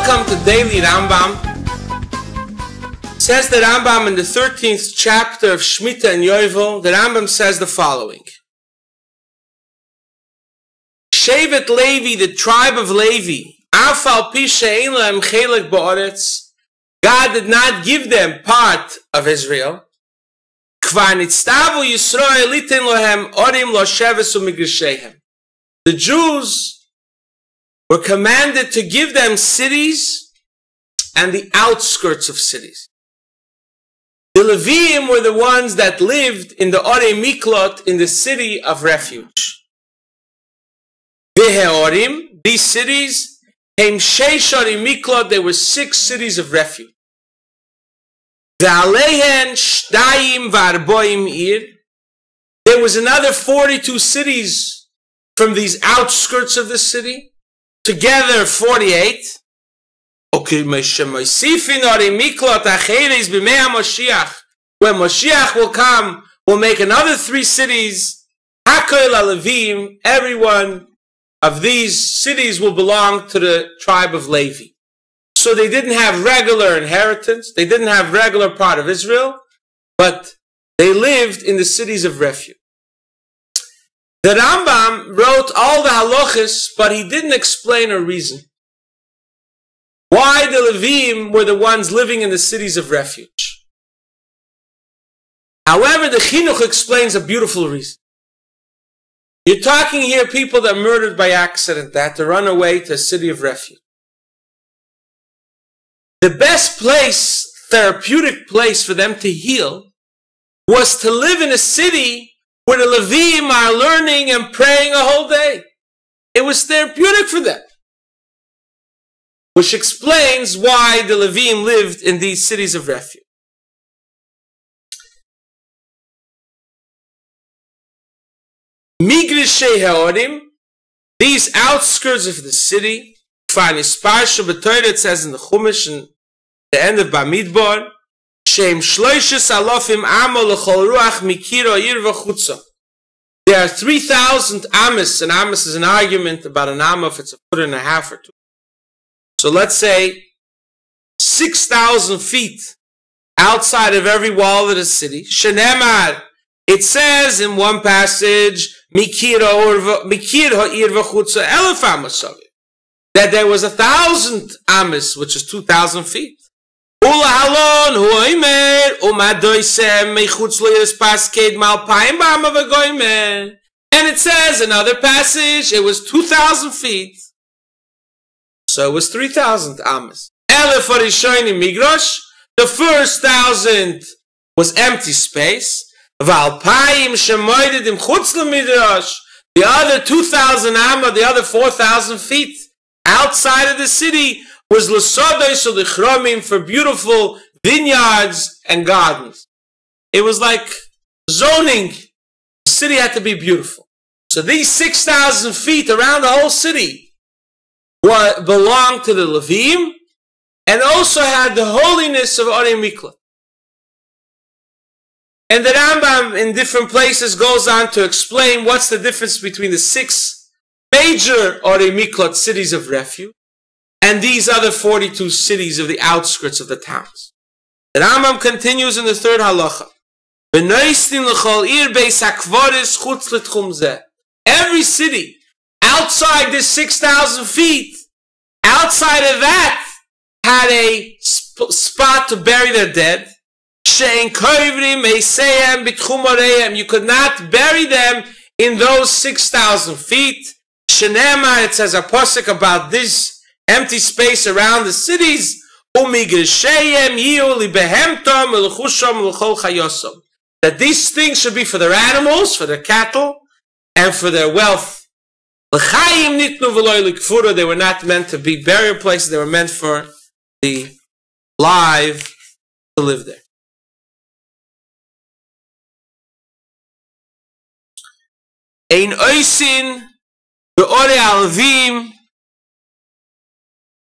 Welcome to Daily Rambam. Says the Rambam in the 13th chapter of Shmita and Yovel, the Rambam says the following. Shevet Levi, the tribe of Levi, Afal Pi she'ein lahem chelek ba'aretz, God did not give them part of Israel. Kvar nitztavu Yisrael litin lohem orim lo sheves u'migrashehem. The Jews were commanded to give them cities and the outskirts of cities. The Leviim were the ones that lived in the Orei Miklot, in the city of refuge. Ve'heorim, these cities, Heim Sheish Orei Miklot, they were 6 cities of refuge. Ve'alehen Shtayim V'arboim Ir, there was another 42 cities from these outskirts of the city. Together 48. Okay, when Mashiach will come, we'll make another 3 cities. Every one of these cities will belong to the tribe of Levi. So they didn't have regular inheritance. They didn't have regular part of Israel, but they lived in the cities of refuge. The Rambam wrote all the halachas, but he didn't explain a reason why the Levim were the ones living in the cities of refuge. However, the Chinuch explains a beautiful reason. You're talking here people that are murdered by accident, that had to run away to a city of refuge. The best place, therapeutic place for them to heal was to live in a city where the Levim are learning and praying a whole day. It was therapeutic for them. Which explains why the Levim lived in these cities of refuge. Migrashei Haorim, these outskirts of the city, it says in the Chumash, in the end of Bamidbar, there are 3,000 amas, and amas is an argument about an amma if it's a foot and a half or 2. So let's say 6,000 feet outside of every wall of the city. Shenemar, it says in one passage, that there was 1,000 amas, which is 2,000 feet. And it says in another passage, it was 2,000 feet. So it was 3,000 amas. The first 1,000 was empty space. The other 2,000 amma, the other 4,000 feet outside of the city, was l'sodos u'lichromim, for beautiful vineyards and gardens. It was like zoning. The city had to be beautiful. So these 6,000 feet around the whole city belonged to the Levim, and also had the holiness of Orei Miklot. And the Rambam in different places goes on to explain what's the difference between the 6 major Orei Miklot cities of refuge and these other 42 cities of the outskirts of the towns. The Rambam continues in the 3rd halacha. Every city outside this 6,000 feet, outside of that, had a spot to bury their dead. You could not bury them in those 6,000 feet. Shenema, it says a pasuk about this empty space around the cities, that these things should be for their animals, for their cattle, and for their wealth. They were not meant to be burial places, they were meant for the live to live there. Ein oisin be'orei alvim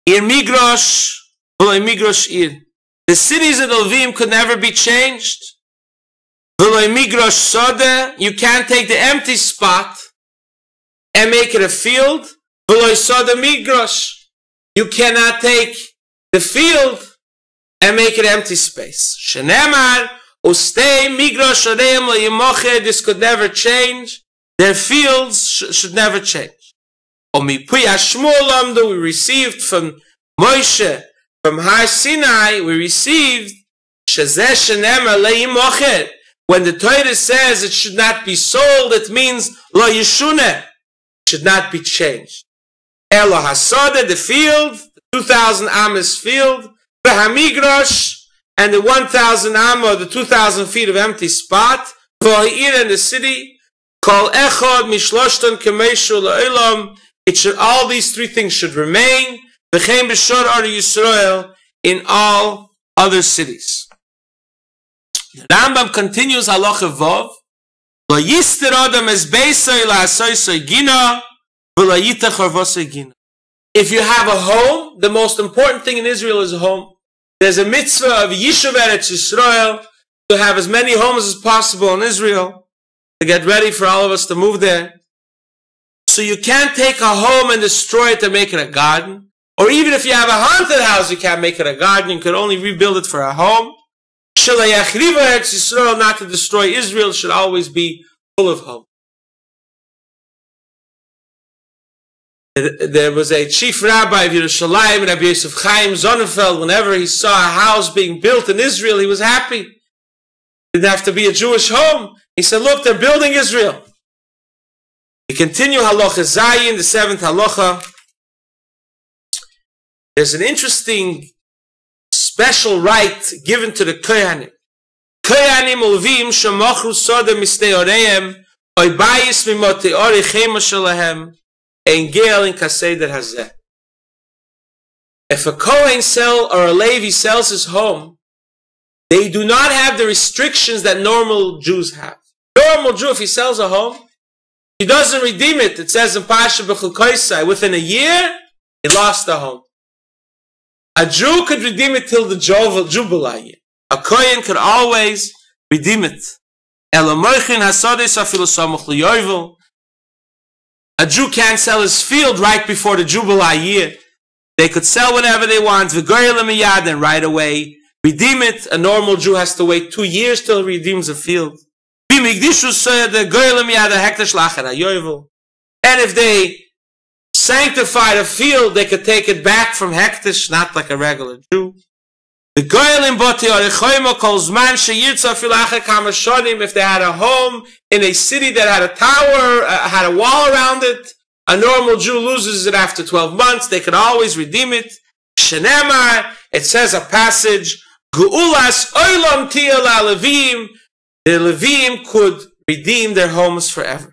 Ir migrosh, v'loy migrosh ir. The cities of the Levim could never be changed. V'loy migrosh soda, you can't take the empty spot and make it a field. V'loy soda migrosh. You cannot take the field and make it empty space. Shenemar, Ustei, Migrosh, Areim, Le'yimoche, this could never change. Their fields should never change. Omipuy Hashmuel Lamdu, we received from Moshe, from Har Sinai, we received Shezeh Shenemar, Le'yimoche. When the Torah says it should not be sold, it means Lo Yeshuneh, should not be changed. Elo Hasodeh, the field, the 2,000 Amos field, V'hamigrosh, and the 1,000 Amma, the 2,000 feet of empty spot, V'ha'ir, in the city, Kol Echad Mishloshton Kemeshu La'olam, it should, all these three things should remain, V'chein B'shor Ar Yisrael, in all other cities. The Rambam continues halacha vav, Lo yister adam es beisai la'asoisai gina, v'lo yitach harvosai gina. If you have a home, the most important thing in Israel is a home. There's a mitzvah of Yishuv Eretz Yisrael to have as many homes as possible in Israel, to get ready for all of us to move there. So you can't take a home and destroy it to make it a garden. Or even if you have a haunted house, you can't make it a garden. You could only rebuild it for a home. Not to destroy Israel, should always be full of hope. There was a chief rabbi of Yerushalayim, Rabbi Yosef Chaim Sonnenfeld. Whenever he saw a house being built in Israel, he was happy. It didn't have to be a Jewish home. He said, look, they're building Israel. We continue halacha Zayin, the 7th halacha. There's an interesting special right given to the Kohanim. Kohanim ulvim shemochru soda misteoreim oy bayis mimoteori chema shalahem ein gel in kaseder hazeh. If a Kohen or a Levi sells his home, they do not have the restrictions that normal Jews have. Normal Jew, if he sells a home, he doesn't redeem it. It says in Pasha B'chukoisai, within a year, he lost the home. A Jew could redeem it till the Jubilee year. A Kohen could always redeem it. A Jew can't sell his field right before the Jubilee year. They could sell whenever they want, and right away redeem it. A normal Jew has to wait 2 years till he redeems a field. And if they sanctify the field, they could take it back from hektish, not like a regular Jew. The goyim boti arichoyma calls man sheyirtza filacha kamashonim. If they had a home in a city that had a tower, had a wall around it, a normal Jew loses it after 12 months. They could always redeem it. Shenemar, it says a passage, Gu'ulas oilam tiyah la'levim. The Levim could redeem their homes forever.